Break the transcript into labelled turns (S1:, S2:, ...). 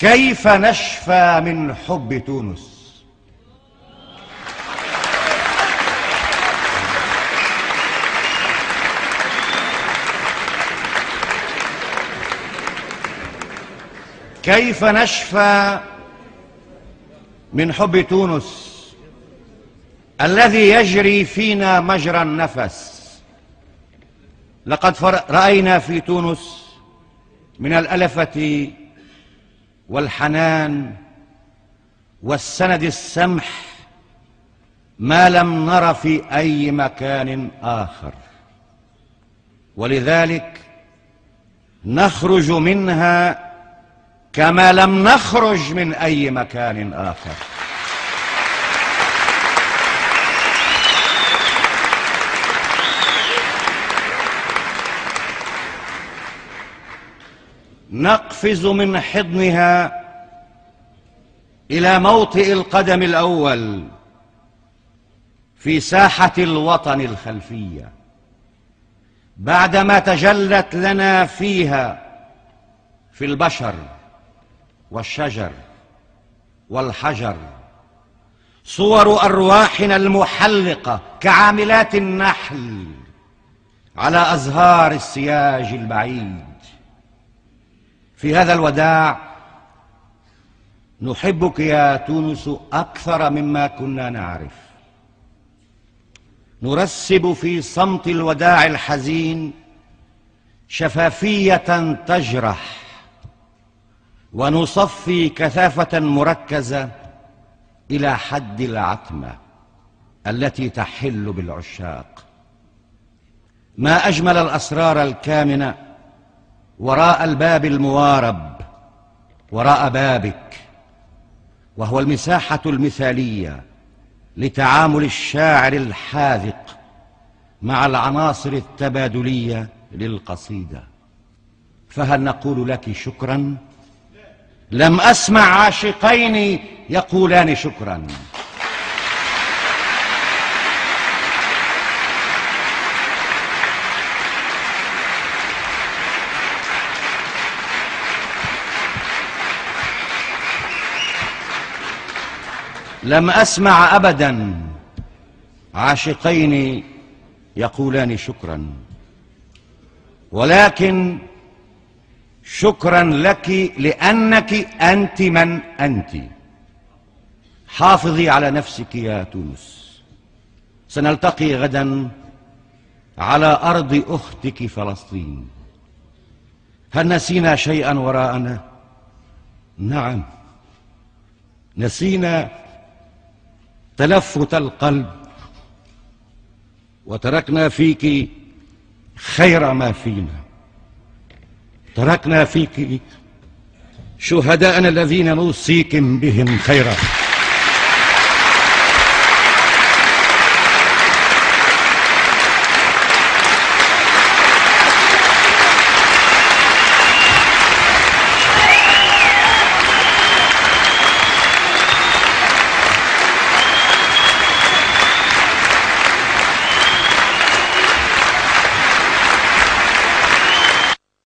S1: كيف نشفى من حب تونس؟ كيف نشفى من حب تونس الذي يجري فينا مجرى النفس؟ لقد رأينا في تونس من الألفة والحنان والسند السمح ما لم نر في أي مكان آخر، ولذلك نخرج منها كما لم نخرج من أي مكان آخر. نقفز من حضنها إلى موطئ القدم الأول في ساحة الوطن الخلفية، بعدما تجلت لنا فيها في البشر والشجر والحجر صور أرواحنا المحلقة كعاملات النحل على أزهار السياج البعيد. في هذا الوداع نحبك يا تونس أكثر مما كنا نعرف. نرسب في صمت الوداع الحزين شفافية تجرح، ونصفي كثافة مركزة إلى حد العتمة التي تحل بالعشاق. ما أجمل الأسرار الكامنة وراء الباب الموارب، وراء بابك، وهو المساحة المثالية لتعامل الشاعر الحاذق مع العناصر التبادلية للقصيدة. فهل نقول لك شكرا؟ لم أسمع عاشقين يقولان شكرا. لم أسمع أبدا عاشقين يقولان شكرا، ولكن شكرا لك لأنك أنت من أنت. حافظي على نفسك يا تونس. سنلتقي غدا على أرض أختك فلسطين. هل نسينا شيئا وراءنا؟ نعم، نسينا تلفت القلب، وتركنا فيك خير ما فينا. تركنا فيك شهداءنا الذين نوصيكم بهم خيرا.